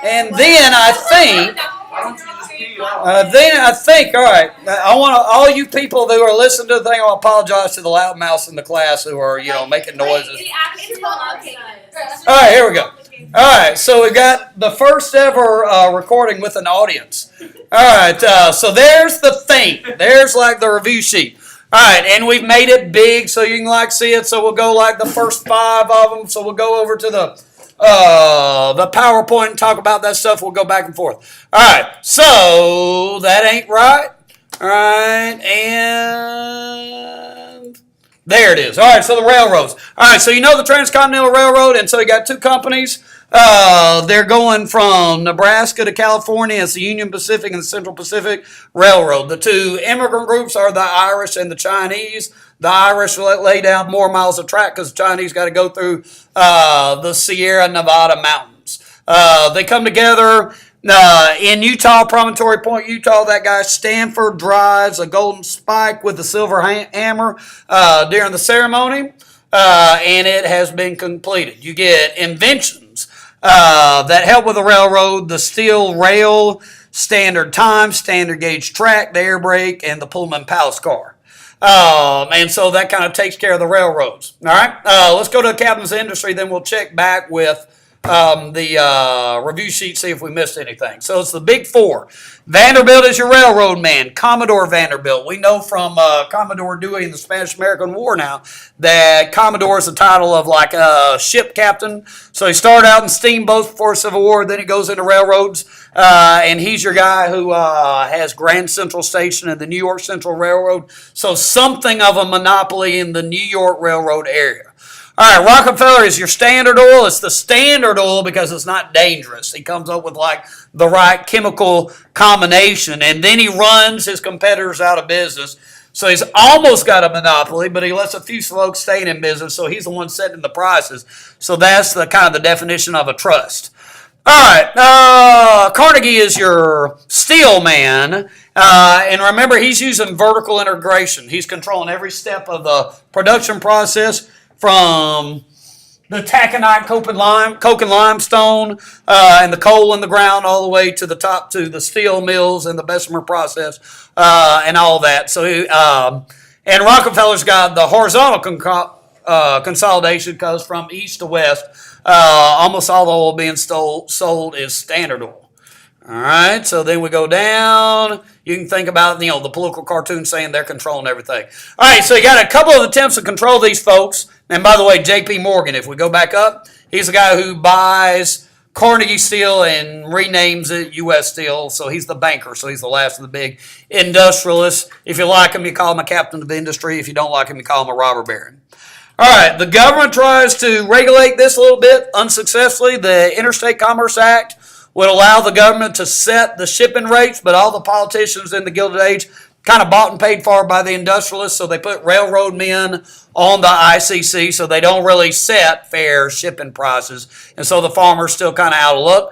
And then I think, all right, I want all you people who are listening to the thing, I'll apologize to the loudmouths in the class who are, making noises. All right, here we go. All right, so we've got the first ever recording with an audience. All right, so there's the thing. There's like the review sheet. All right, and we've made it big so you can see it. So we'll go like the first 5 of them. So we'll go over to the PowerPoint and talk about that stuff. We'll go back and forth. All right, so that ain't right. All right, and there it is. All right, so the railroads. All right, so the Transcontinental Railroad, and so you got 2 companies. They're going from Nebraska to California. It's the Union Pacific and the Central Pacific Railroad. The 2 immigrant groups are the Irish and the Chinese. The Irish lay down more miles of track because the Chinese got to go through the Sierra Nevada mountains. They come together in Utah, Promontory Point, Utah. That guy Stanford drives a golden spike with a silver hammer during the ceremony, and it has been completed. You get inventions that help with the railroad: the steel rail, standard time, standard gauge track, the air brake, and the Pullman Palace car. And so that kind of takes care of the railroads. All right, let's go to the captain's industry, then we'll check back with the review sheet, see if we missed anything. So it's the big 4. Vanderbilt is your railroad man, Commodore Vanderbilt. We know from Commodore Dewey in the Spanish-American War now that Commodore is the title of like a ship captain. So he started out in steamboats before the Civil War, then he goes into railroads, and he's your guy who has Grand Central Station and the New York Central Railroad. So something of a monopoly in the New York Railroad area. All right, Rockefeller is your Standard Oil. It's the Standard Oil because it's not dangerous. He comes up with like the right chemical combination, and then he runs his competitors out of business. So he's almost got a monopoly, but he lets a few folks stay in business, so he's the one setting the prices. So that's the kind of the definition of a trust. All right, Carnegie is your steel man, and remember, he's using vertical integration. He's controlling every step of the production process, from the taconite, coke and limestone, and the coal in the ground, all the way to the top to the steel mills and the Bessemer process, and all that. So, and Rockefeller's got the horizontal consolidation because from east to west, almost all the oil being sold is Standard Oil. All right, so then we go down. You can think about, the political cartoon saying they're controlling everything. All right, so you got a couple of attempts to control these folks. And by the way, J.P. Morgan, if we go back up, he's the guy who buys Carnegie Steel and renames it U.S. Steel. So he's the banker. So he's the last of the big industrialists. If you like him, you call him a captain of industry. If you don't like him, you call him a robber baron. All right, the government tries to regulate this a little bit unsuccessfully. The Interstate Commerce Act would allow the government to set the shipping rates, but all the politicians in the Gilded Age kind of bought and paid for by the industrialists, so they put railroad men on the ICC, so they don't really set fair shipping prices, and so the farmer's still kind of out of luck.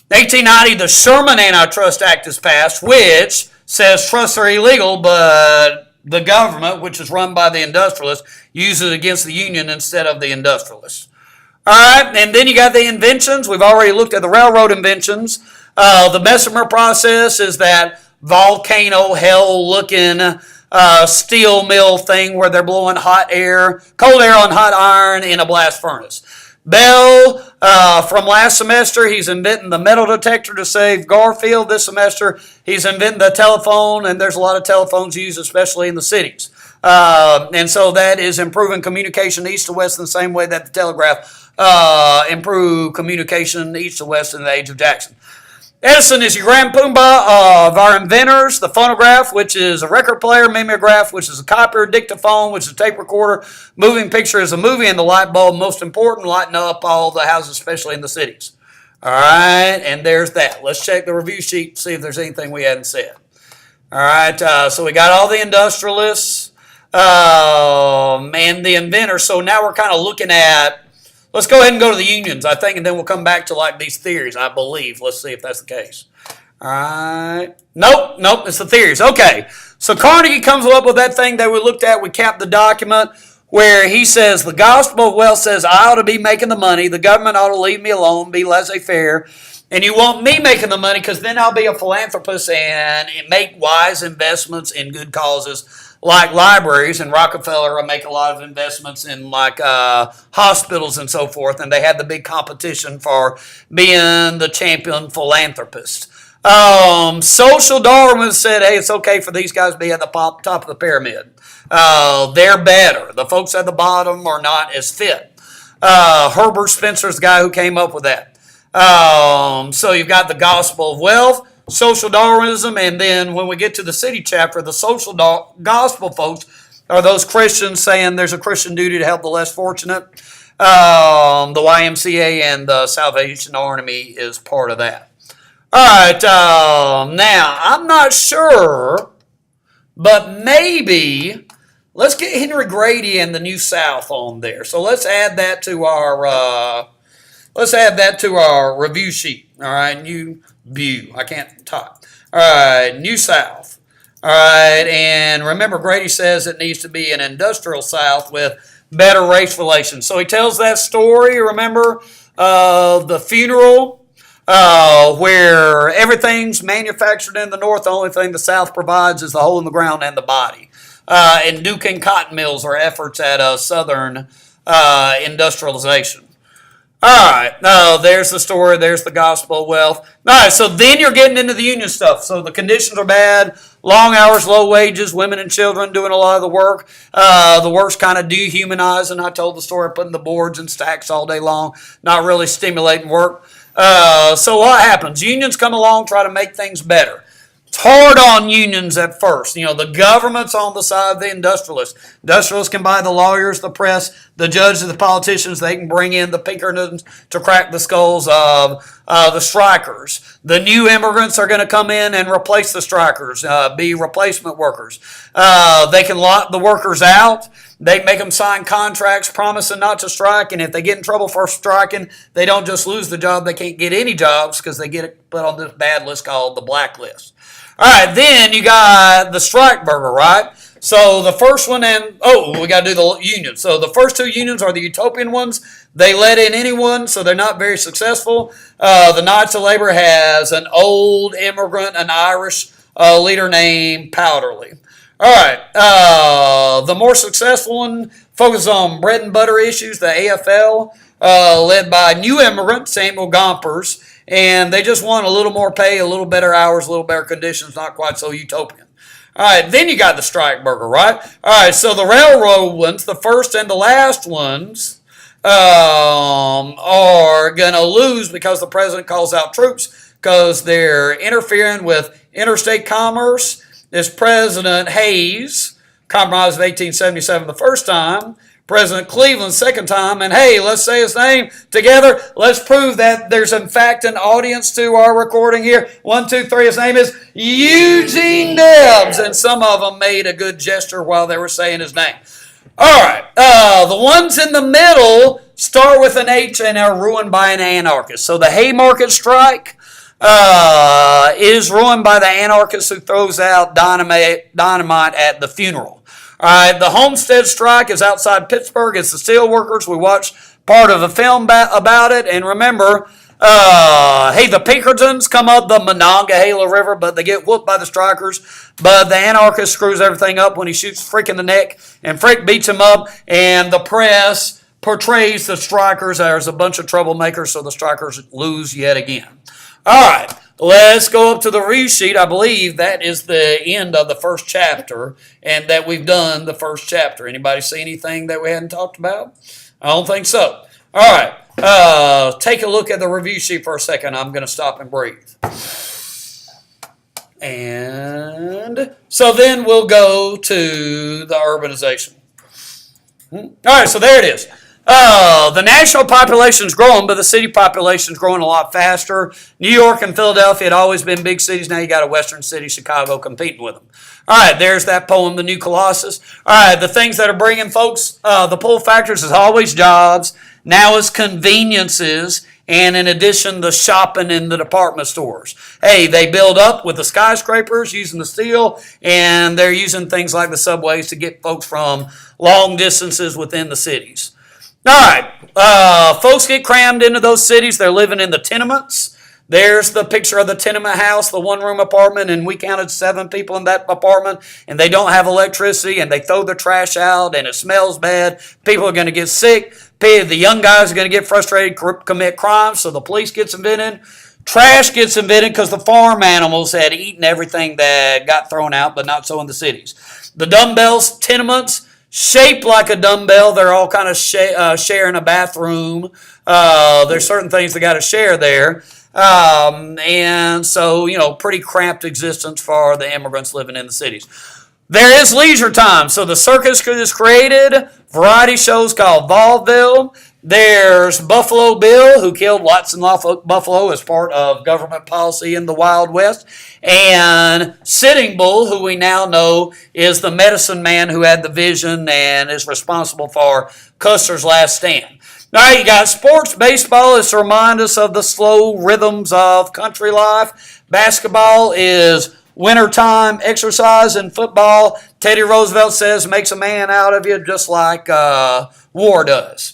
1890, the Sherman Antitrust Act is passed, which says trusts are illegal, but the government, which is run by the industrialists, uses it against the union instead of the industrialists. All right, and then you got the inventions. We've already looked at the railroad inventions. The Bessemer process is that volcano hell-looking steel mill thing where they're blowing hot air, cold air on hot iron in a blast furnace. Bell, from last semester, he's inventing the metal detector to save Garfield. This semester, he's inventing the telephone, and there's a lot of telephones used, especially in the cities. And so that is improving communication east to west in the same way that the telegraph improved communication east to west in the age of Jackson. Edison is your grand poobah of our inventors. The phonograph, which is a record player, mimeograph, which is a copier, dictaphone, which is a tape recorder, moving picture is a movie, and the light bulb, most important, lighting up all the houses, especially in the cities. All right, and there's that. Let's check the review sheet, see if there's anything we hadn't said. All right, so we got all the industrialists and the inventors. So now we're kind of looking at, let's go ahead and go to the unions, I think, and then we'll come back to like these theories, I believe. Let's see if that's the case. All right. Nope, it's the theories. Okay, so Carnegie comes up with that thing that we looked at. We capped the document where he says the gospel of wealth says I ought to be making the money. The government ought to leave me alone, be laissez-faire. And you want me making the money because then I'll be a philanthropist and make wise investments in good causes like libraries. And Rockefeller will make a lot of investments in like hospitals and so forth. And they had the big competition for being the champion philanthropist. Social Darwin said, hey, it's okay for these guys to be at the top of the pyramid. They're better. The folks at the bottom are not as fit. Herbert Spencer's the guy who came up with that. So you've got the gospel of wealth, social Darwinism, and then when we get to the city chapter, the social gospel folks are those Christians saying there's a Christian duty to help the less fortunate. The YMCA and the Salvation Army is part of that. All right, now I'm not sure, but maybe let's get Henry Grady and the New South on there. So let's add that to our review sheet. All right, New View. I can't talk. All right, New South. All right, and remember Grady says it needs to be an industrial South with better race relations. So he tells that story, remember, of the funeral where everything's manufactured in the North. The only thing the South provides is the hole in the ground and the body. And Duke and cotton mills are efforts at Southern industrialization. All right, there's the story. There's the gospel of wealth. All right, so then you're getting into the union stuff. So the conditions are bad, long hours, low wages, women and children doing a lot of the work. The work's kind of dehumanizing. I told the story of putting the boards in stacks all day long, not really stimulating work. So what happens? Unions come along, try to make things better. It's hard on unions at first. You know, the government's on the side of the industrialists. Industrialists can buy the lawyers, the press, the judges, the politicians. They can bring in the Pinkertons to crack the skulls of the strikers. The new immigrants are going to come in and replace the strikers, be replacement workers. They can lock the workers out. They make them sign contracts promising not to strike, and if they get in trouble for striking, they don't just lose the job, they can't get any jobs because they get put on this bad list called the blacklist. All right, then you got the strike burger, right? So the first one, we got to do the unions. So the first two unions are the utopian ones. They let in anyone, so they're not very successful. The Knights of Labor has an old immigrant, an Irish leader named Powderly. All right, the more successful one focuses on bread and butter issues, the AFL, led by new immigrant Samuel Gompers, and they just want a little more pay, a little better hours, a little better conditions, not quite so utopian. All right, then you got the strike burger, right? All right, so the railroad ones, the first and the last ones, are going to lose because the president calls out troops because they're interfering with interstate commerce. This President Hayes, Compromise of 1877 the first time, President Cleveland second time, and hey, let's say his name together. Let's prove that there's in fact an audience to our recording here. 1, 2, 3, his name is Eugene Debs, and some of them made a good gesture while they were saying his name. All right, the ones in the middle start with an H and are ruined by an anarchist. So the Haymarket strike is ruined by the anarchist who throws out dynamite at the funeral. All right, the Homestead strike is outside Pittsburgh. It's the steel workers. We watched part of a film about it. And remember, the Pinkertons come up the Monongahela River, but they get whooped by the strikers. But the anarchist screws everything up when he shoots Frick in the neck, and Frick beats him up, and the press portrays the strikers as a bunch of troublemakers, so the strikers lose yet again. All right, let's go up to the review sheet. I believe that is the end of the first chapter and that we've done the first chapter. Anybody see anything that we hadn't talked about? I don't think so. All right, take a look at the review sheet for a second. I'm going to stop and breathe. And so then we'll go to the urbanization. All right, so there it is. The national population is growing, but the city population is growing a lot faster. New York and Philadelphia had always been big cities. Now you got a western city, Chicago, competing with them. All right, there's that poem, The New Colossus. All right, the things that are bringing folks, the pull factors is always jobs. Now it's conveniences. And in addition, the shopping in the department stores. Hey, they build up with the skyscrapers using the steel, and they're using things like the subways to get folks from long distances within the cities. All right, folks get crammed into those cities. They're living in the tenements. There's the picture of the tenement house, the one-room apartment, and we counted 7 people in that apartment, and they don't have electricity, and they throw their trash out, and it smells bad. People are going to get sick. The young guys are going to get frustrated, commit crimes, so the police gets invented. Trash gets invented because the farm animals had eaten everything that got thrown out, but not so in the cities. The dumbbells, tenements, shaped like a dumbbell. They're all kind of sharing a bathroom. There's certain things they got to share there. And so, pretty cramped existence for the immigrants living in the cities. There is leisure time. So the circus is created, variety shows called vaudeville. There's Buffalo Bill, who killed lots and lots of buffalo as part of government policy in the Wild West. And Sitting Bull, who we now know is the medicine man who had the vision and is responsible for Custer's last stand. All right, you got sports. Baseball is to remind us of the slow rhythms of country life. Basketball is wintertime exercise, and football, Teddy Roosevelt says, makes a man out of you just like war does.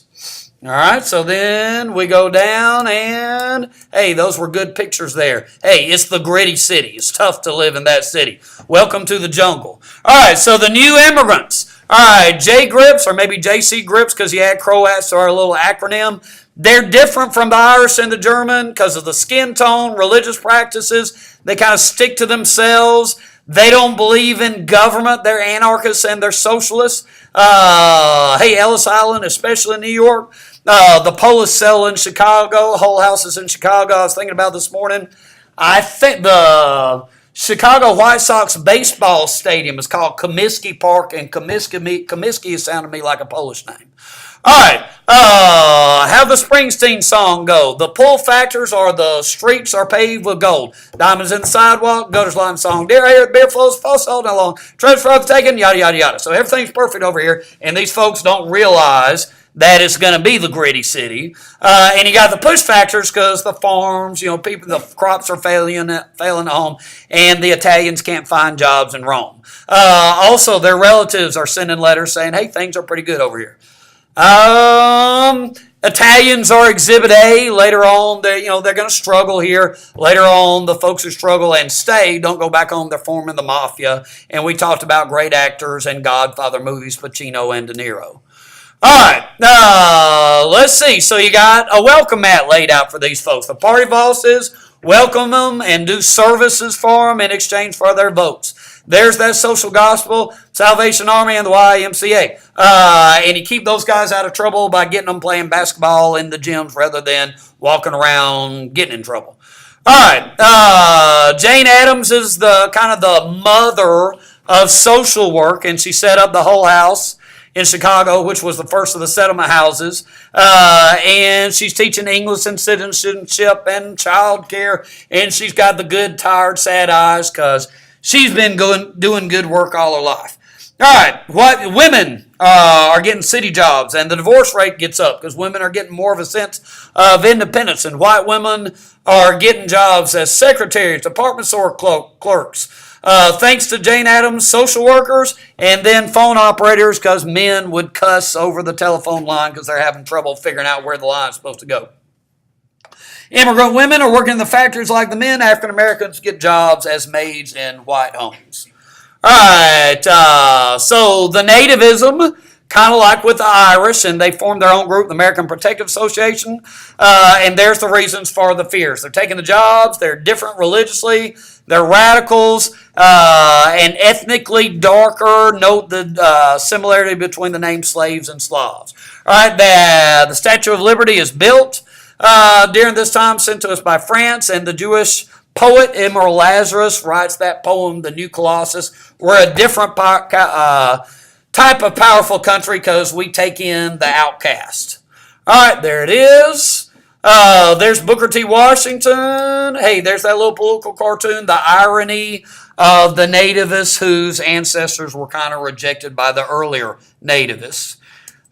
All right, so then we go down, and, hey, those were good pictures there. Hey, it's the gritty city. It's tough to live in that city. Welcome to the jungle. All right, so the new immigrants. All right, J-Grips, or maybe JC Grips, because you add Croats to our little acronym. They're different from the Irish and the German because of the skin tone, religious practices. They kind of stick to themselves. They don't believe in government. They're anarchists and they're socialists. Hey, Ellis Island, especially in New York. The Polish cell in Chicago. Whole House is in Chicago. I was thinking about this morning. I think the Chicago White Sox baseball stadium is called Comiskey Park, and Comiskey sounded to me like a Polish name. All right, how the Springsteen song go? The pull factors are the streets are paved with gold. Diamonds in the sidewalk, gutters line song. Dear here, the beer flows, false all night long. Transfer of taken, yada, yada, yada. So everything's perfect over here, and these folks don't realize that it's going to be the gritty city. And you got the push factors because the farms, people, the crops are failing at home, and the Italians can't find jobs in Rome. Also, their relatives are sending letters saying, hey, things are pretty good over here. Italians are Exhibit A. Later on, they're going to struggle here. Later on, the folks who struggle and stay don't go back home. They're forming the mafia. And we talked about great actors and Godfather movies, Pacino and De Niro. All right, let's see. So you got a welcome mat laid out for these folks. The party bosses welcome them and do services for them in exchange for their votes. There's that social gospel, Salvation Army, and the YMCA. And you keep those guys out of trouble by getting them playing basketball in the gyms rather than walking around getting in trouble. All right, Jane Addams is the kind of the mother of social work, and she set up the Whole House in Chicago, which was the first of the settlement houses. And she's teaching English and citizenship and child care. And she's got the good, tired, sad eyes because she's been doing good work all her life. All right, women are getting city jobs, and the divorce rate gets up because women are getting more of a sense of independence, and white women are getting jobs as secretaries, department store clerks. Thanks to Jane Addams, social workers, and then phone operators because men would cuss over the telephone line because they're having trouble figuring out where the line is supposed to go. Immigrant women are working in the factories like the men. African Americans get jobs as maids in white homes. All right, so the nativism, kind of like with the Irish, and they formed their own group, the American Protective Association, and there's the reasons for the fears. They're taking the jobs, they're different religiously, they're radicals, and ethnically darker. Note the similarity between the name slaves and Slavs. All right, the Statue of Liberty is built during this time, sent to us by France, and the Jewish poet Emerald Lazarus writes that poem, The New Colossus. We're a different type of powerful country because we take in the outcast. All right, there it is. There's Booker T. Washington. Hey, there's that little political cartoon, the irony of the nativists whose ancestors were kind of rejected by the earlier nativists.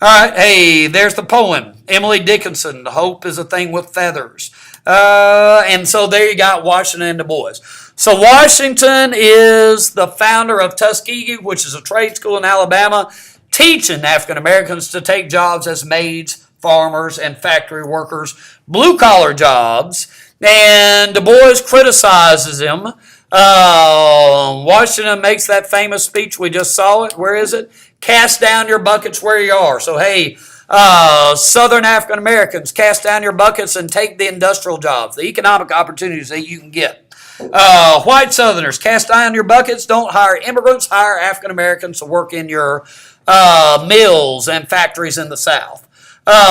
All right, hey, there's the poem, Emily Dickinson, Hope is a Thing with Feathers. And so there you got Washington and Du Bois. So Washington is the founder of Tuskegee, which is a trade school in Alabama, teaching African Americans to take jobs as maids, farmers, and factory workers, blue-collar jobs. And Du Bois criticizes him. Washington makes that famous speech. We just saw it. Where is it? Cast down your buckets where you are. So, hey, Southern African Americans, cast down your buckets and take the industrial jobs, the economic opportunities that you can get. White Southerners, cast down your buckets. Don't hire immigrants. Hire African Americans to work in your mills and factories in the South.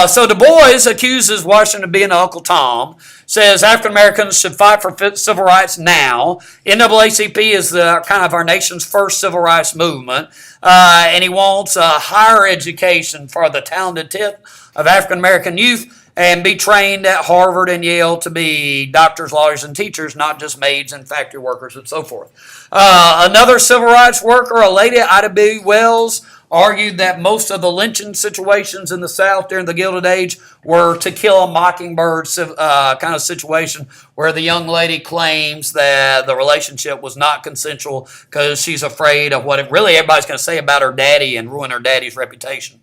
So Du Bois accuses Washington of being Uncle Tom, says African Americans should fight for civil rights now. NAACP is kind of our nation's first civil rights movement, and he wants higher education for the talented tip of African American youth and be trained at Harvard and Yale to be doctors, lawyers, and teachers, not just maids and factory workers and so forth. Another civil rights worker, a lady, Ida B. Wells, argued that most of the lynching situations in the South during the Gilded Age were To Kill a Mockingbird kind of situation where the young lady claims that the relationship was not consensual because she's afraid of what really everybody's going to say about her daddy and ruin her daddy's reputation.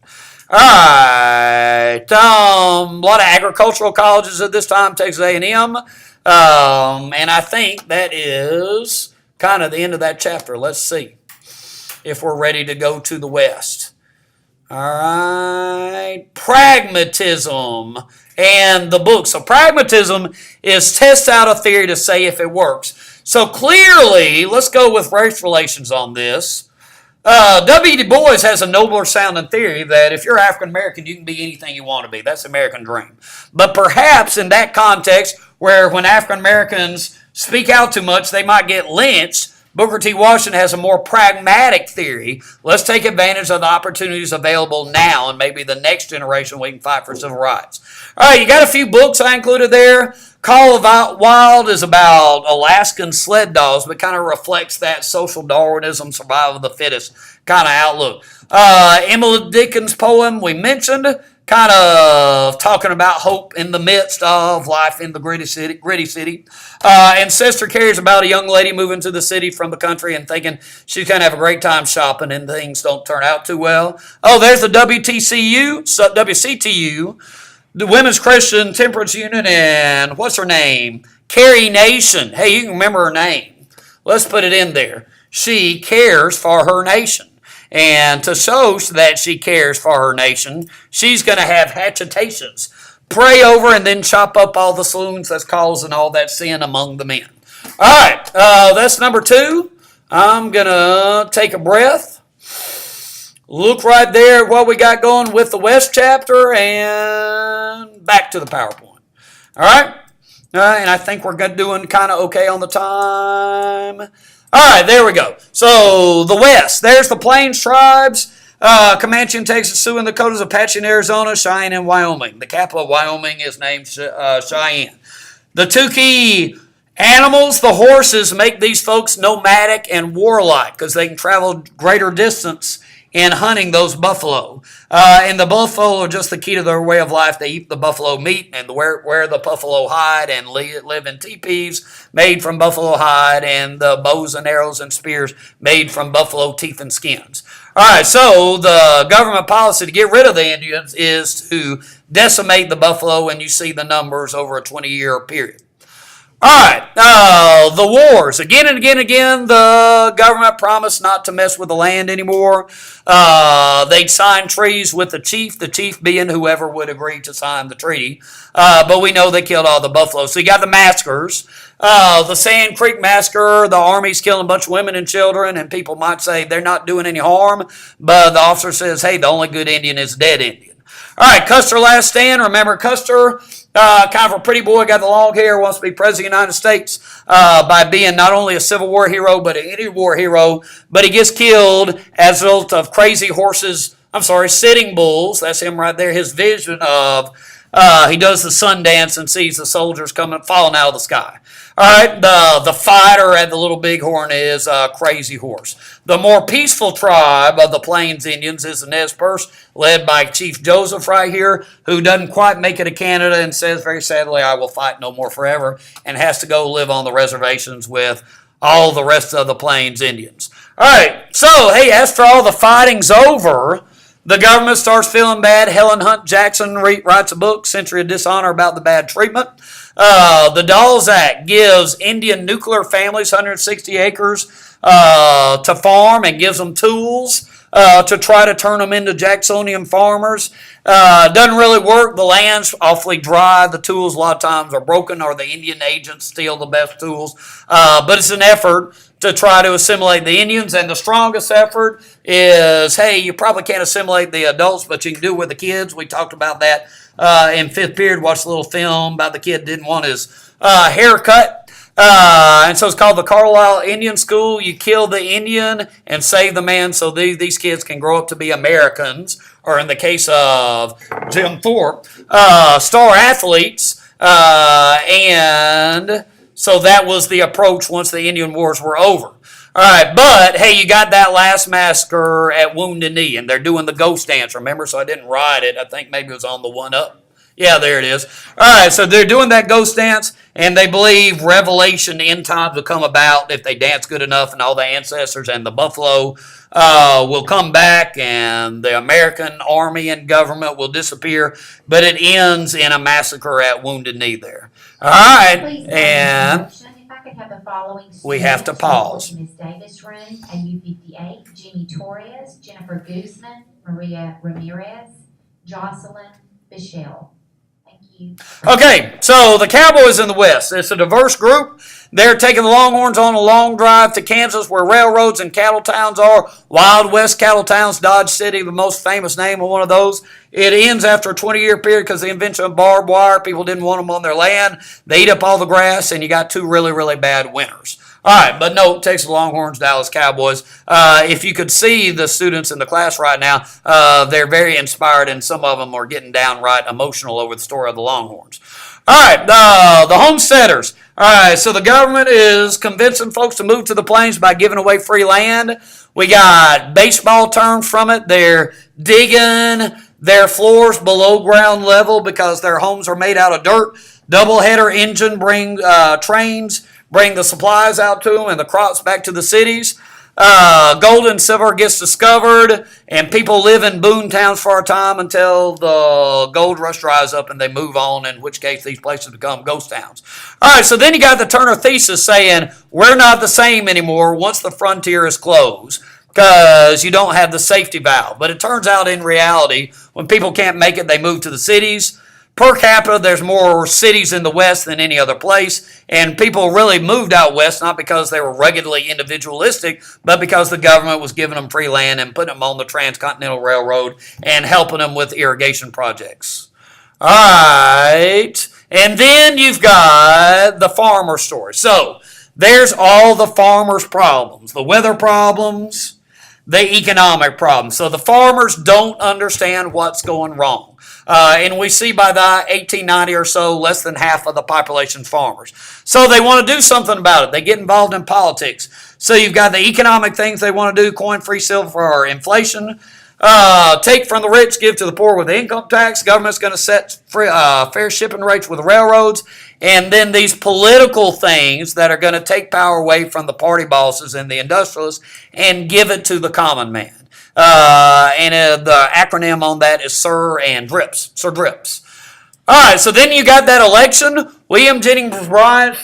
All right, a lot of agricultural colleges at this time, Texas A&M, and I think that is kind of the end of that chapter. Let's see if we're ready to go to the West. All right, pragmatism and the book. So pragmatism is test out a theory to say if it works. So clearly, let's go with race relations on this. W. Du Bois has a nobler sounding theory that if you're African American, you can be anything you want to be. That's the American dream. But perhaps in that context, where when African Americans speak out too much, they might get lynched, Booker T. Washington has a more pragmatic theory. Let's take advantage of the opportunities available now, and maybe the next generation we can fight for civil rights. All right, you got a few books I included there. Call of Wild is about Alaskan sled dogs, but kind of reflects that social Darwinism, survival of the fittest kind of outlook. Emily Dickin's poem we mentioned, kind of talking about hope in the midst of life in the gritty city. And Sister Carrie's about a young lady moving to the city from the country and thinking she's going to have a great time shopping and things don't turn out too well. Oh, there's the WCTU, the Women's Christian Temperance Union, and what's her name? Carrie Nation. Hey, you can remember her name. Let's put it in there. She cares for her nation. And to show that she cares for her nation, she's going to have hatchetations. Pray over and then chop up all the saloons that's causing all that sin among the men. All right, that's number 2. I'm going to take a breath. Look right there at what we got going with the West chapter and back to the PowerPoint. All right? And I think we're doing kind of okay on the time. All right, there we go. So the West, there's the Plains tribes, Comanche in Texas, Sioux in the Dakotas, Apache in Arizona, Cheyenne in Wyoming. The capital of Wyoming is named Cheyenne. The 2 key animals, the horses, make these folks nomadic and warlike because they can travel greater distance in hunting those buffalo. And the buffalo are just the key to their way of life. They eat the buffalo meat and wear the buffalo hide and live in teepees made from buffalo hide and the bows and arrows and spears made from buffalo teeth and skins. All right, so the government policy to get rid of the Indians is to decimate the buffalo, and you see the numbers over a 20-year period. All right, the wars. Again and again and again, the government promised not to mess with the land anymore. They'd sign treaties with the chief being whoever would agree to sign the treaty. But we know they killed all the buffalo. So you got the massacres. The Sand Creek Massacre, the Army's killing a bunch of women and children, and people might say they're not doing any harm, but the officer says, hey, the only good Indian is a dead Indian. All right, Custer Last Stand. Remember Custer? Kind of a pretty boy, got the long hair, wants to be president of the United States by being not only a Civil War hero, but an Indian War hero. But he gets killed as a result of crazy Sitting Bulls. That's him right there. His vision of, he does the sun dance and sees the soldiers coming, falling out of the sky. All right, the fighter at the Little Bighorn is Crazy Horse. The more peaceful tribe of the Plains Indians is the Nez Perce, led by Chief Joseph right here, who doesn't quite make it to Canada and says, very sadly, I will fight no more forever, and has to go live on the reservations with all the rest of the Plains Indians. All right, so, hey, after all the fighting's over, The government starts feeling bad. Helen Hunt Jackson writes a book, Century of Dishonor, about the bad treatment. The Dawes Act gives Indian nuclear families 160 acres to farm and gives them tools to try to turn them into Jacksonian farmers. Doesn't really work. The land's awfully dry. The tools a lot of times are broken, or the Indian agents steal the best tools. But it's an effort to try to assimilate the Indians, and the strongest effort is, hey, you probably can't assimilate the adults, but you can do it with the kids. We talked about that in fifth period. Watched a little film about the kid didn't want his hair cut. And so it's called the Carlisle Indian School. You kill the Indian and save the man, so these kids can grow up to be Americans, or in the case of Jim Thorpe, star athletes. And so that was the approach once the Indian Wars were over. All right, but hey, you got that last massacre at Wounded Knee, and they're doing the ghost dance, remember? So I didn't write it. I think maybe it was on the one up. Yeah, there it is. All right, so they're doing that ghost dance, and they believe revelation, end times will come about if they dance good enough, and all the ancestors and the buffalo will come back, and the American army and government will disappear. But it ends in a massacre at Wounded Knee there. All right, Please, and if I could have the following we have to pause. Ms. Davis room at U58, Jimmy Torres, Jennifer Guzman, Maria Ramirez, Jocelyn Bichelle. Thank you. Okay, so the Cowboys in the West. It's a diverse group. They're taking the Longhorns on a long drive to Kansas where railroads and cattle towns are. Wild West cattle towns, Dodge City, the most famous name of one of those. It ends after a 20-year period because of the invention of barbed wire. People didn't want them on their land. They eat up all the grass, and you got two really, really bad winters. All right, but no, Texas Longhorns, Dallas Cowboys. If you could see the students in the class right now, they're very inspired, and some of them are getting downright emotional over the story of the Longhorns. All right, the homesteaders. All right, so the government is convincing folks to move to the plains by giving away free land. We got baseball terms from it. They're digging their floors below ground level because their homes are made out of dirt. Double-header engine trains bring the supplies out to them and the crops back to the cities. Gold and silver gets discovered, and people live in boon towns for a time until the gold rush dries up and they move on, in which case these places become ghost towns. All right, so then you got the Turner thesis saying, we're not the same anymore once the frontier is closed because you don't have the safety valve. But it turns out in reality, when people can't make it, they move to the cities. Per capita, there's more cities in the West than any other place, and people really moved out west not because they were ruggedly individualistic, but because the government was giving them free land and putting them on the Transcontinental Railroad and helping them with irrigation projects. All right, and then you've got the farmer story. So there's all the farmers' problems, the weather problems, the economic problems. So the farmers don't understand what's going wrong. And we see by the 1890 or so, less than half of the population's farmers. So they want to do something about it. They get involved in politics. So you've got the economic things they want to do, coin free silver for inflation, take from the rich, give to the poor with the income tax. Government's going to set fair shipping rates with the railroads. And then these political things that are going to take power away from the party bosses and the industrialists and give it to the common man. The acronym on that is Sir Drips. All right, so then you got that election. William Jennings Bryan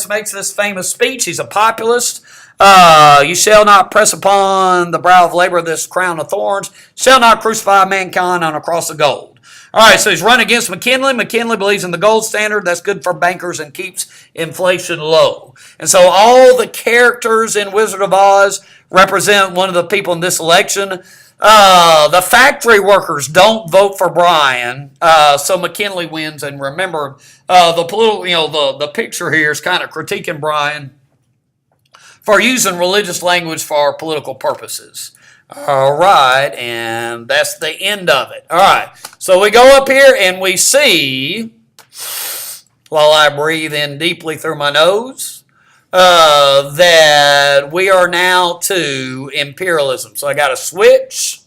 makes this famous speech. He's a populist. You shall not press upon the brow of labor this crown of thorns. Shall not crucify mankind on a cross of gold. All right, so he's run against McKinley. McKinley believes in the gold standard. That's good for bankers and keeps inflation low. And so all the characters in Wizard of Oz represent one of the people in this election. The factory workers don't vote for Bryan, so McKinley wins. And remember, the picture here is kind of critiquing Bryan for using religious language for political purposes. All right, and that's the end of it. All right, so we go up here and we see, while I breathe in deeply through my nose, that we are now to imperialism. So I got to switch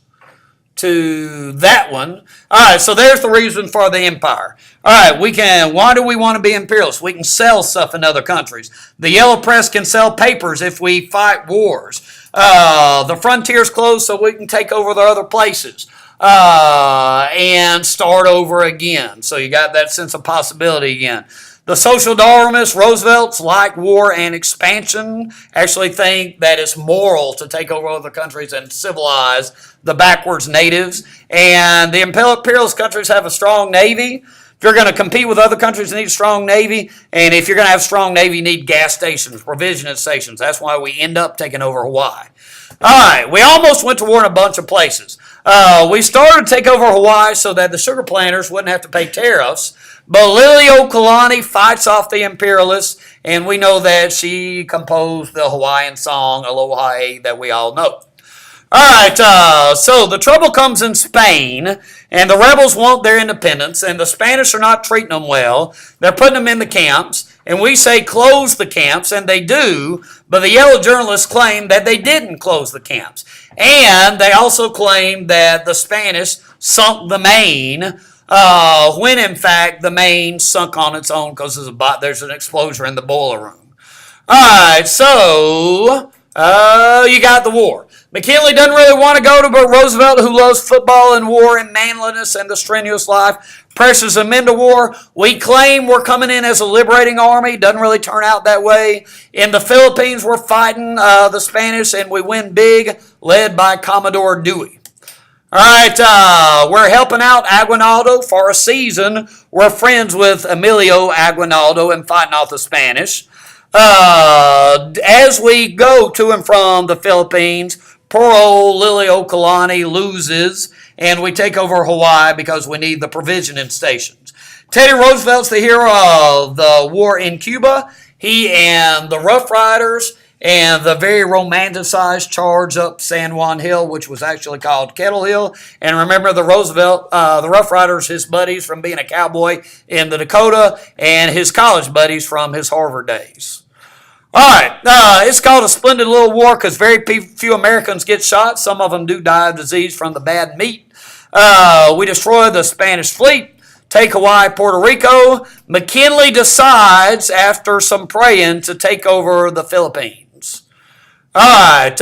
to that one. All right, so there's the reason for the empire. All right, why do we want to be imperialists? We can sell stuff in other countries. The yellow press can sell papers if we fight wars. The frontier's closed so we can take over the other places. and start over again. So you got that sense of possibility again. The social Darwinists, Roosevelt's, like war and expansion, actually think that it's moral to take over other countries and civilize the backwards natives. And the imperialist countries have a strong navy. If you're going to compete with other countries, you need a strong navy. And if you're going to have a strong navy, you need gas stations, provisioning stations. That's why we end up taking over Hawaii. All right, we almost went to war in a bunch of places. We started to take over Hawaii so that the sugar planters wouldn't have to pay tariffs. But Liliuokalani fights off the imperialists, and we know that she composed the Hawaiian song, Aloha, that we all know. All right, so the trouble comes in Spain, and the rebels want their independence, and the Spanish are not treating them well. They're putting them in the camps, and we say close the camps, and they do, but the yellow journalists claim that they didn't close the camps. And they also claim that the Spanish sunk the Maine, when in fact the Maine sunk on its own because there's an explosion in the boiler room. All right, so you got the war. McKinley doesn't really want to go to, but Roosevelt, who loves football and war and manliness and the strenuous life, presses him into war. We claim we're coming in as a liberating army. Doesn't really turn out that way. In the Philippines, we're fighting the Spanish, and we win big, led by Commodore Dewey. All right, we're helping out Aguinaldo for a season. We're friends with Emilio Aguinaldo and fighting off the Spanish. As we go to and from the Philippines, poor old Liliuokalani loses, and we take over Hawaii because we need the provisioning stations. Teddy Roosevelt's the hero of the war in Cuba. He and the Rough Riders and the very romanticized charge up San Juan Hill, which was actually called Kettle Hill. And remember the Rough Riders, his buddies from being a cowboy in the Dakota, and his college buddies from his Harvard days. All right, it's called a splendid little war because very few Americans get shot. Some of them do die of disease from the bad meat. We destroy the Spanish fleet, take Hawaii, Puerto Rico. McKinley decides, after some praying, to take over the Philippines. All right,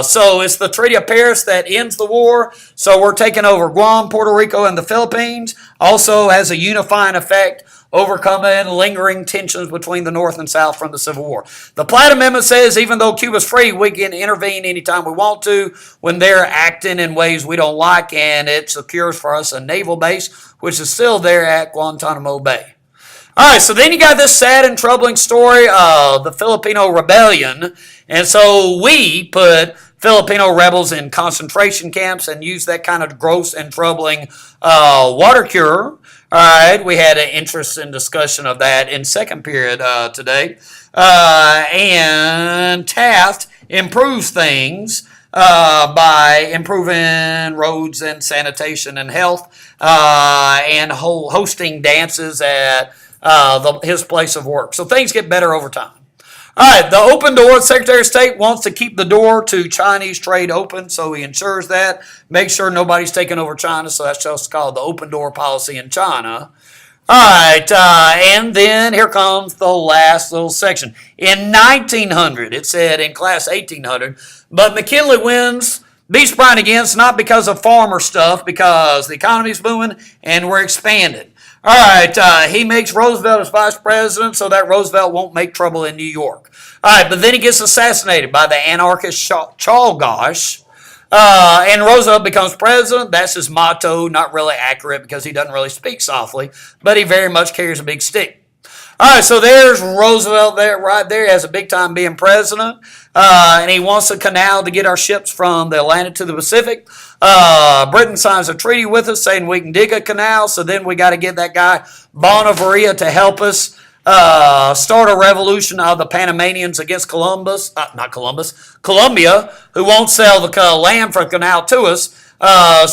so it's the Treaty of Paris that ends the war. So we're taking over Guam, Puerto Rico, and the Philippines. Also has a unifying effect, overcoming lingering tensions between the North and South from the Civil War. The Platt Amendment says even though Cuba's free, we can intervene anytime we want to when they're acting in ways we don't like, and it secures for us a naval base, which is still there at Guantanamo Bay. All right, so then you got this sad and troubling story of the Filipino rebellion. And so we put Filipino rebels in concentration camps and used that kind of gross and troubling water cure. All right, we had an interesting discussion of that in second period today. And Taft improves things by improving roads and sanitation and health and hosting dances at his place of work. So things get better over time. All right, the open door. The Secretary of State wants to keep the door to Chinese trade open, so he ensures that. Make sure nobody's taking over China, so that's just called the open door policy in China. All right, and then here comes the last little section. In 1900, it said in class 1800, but McKinley wins, beats Bryan against, not because of farmer stuff, because the economy's booming and we're expanding. All right, he makes Roosevelt his vice president so that Roosevelt won't make trouble in New York. All right, but then he gets assassinated by the anarchist Czolgosz, and Roosevelt becomes president. That's his motto, not really accurate because he doesn't really speak softly, but he very much carries a big stick. All right, so there's Roosevelt there, right there. He has a big time being president, and he wants a canal to get our ships from the Atlantic to the Pacific. Britain signs a treaty with us saying we can dig a canal, so then we got to get that guy Bonifacio to help us start a revolution of the Panamanians against Colombia, who won't sell the land for the canal to us.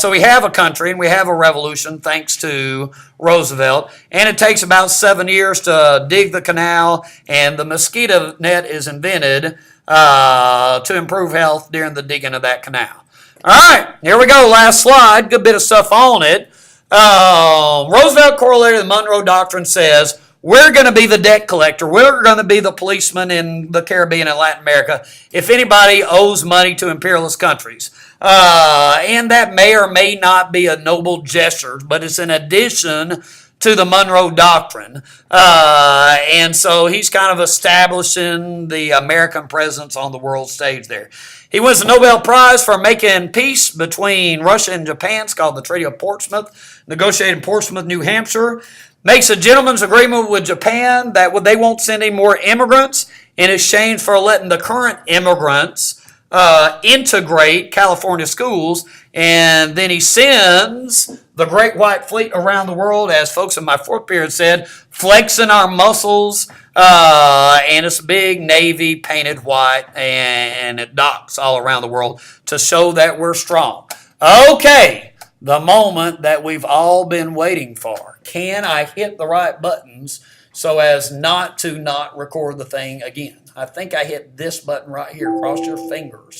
So we have a country and we have a revolution thanks to Roosevelt. And it takes about 7 years to dig the canal, and the mosquito net is invented to improve health during the digging of that canal. All right, here we go. Last slide. Good bit of stuff on it. Roosevelt correlated the Monroe Doctrine says, we're going to be the debt collector. We're going to be the policeman in the Caribbean and Latin America if anybody owes money to imperialist countries. And that may or may not be a noble gesture, but it's in addition to the Monroe Doctrine. And so he's kind of establishing the American presence on the world stage there. He wins the Nobel Prize for making peace between Russia and Japan. It's called the Treaty of Portsmouth, negotiated in Portsmouth, New Hampshire. Makes a gentleman's agreement with Japan that they won't send any more immigrants in exchange for letting the current immigrants integrate California schools. And then he sends the Great White Fleet around the world, as folks in my fourth period said, flexing our muscles. And it's a big navy painted white, and it docks all around the world to show that we're strong. Okay. The moment that we've all been waiting for. Can I hit the right buttons so as not to not record the thing again? I think I hit this button right here. Cross your fingers.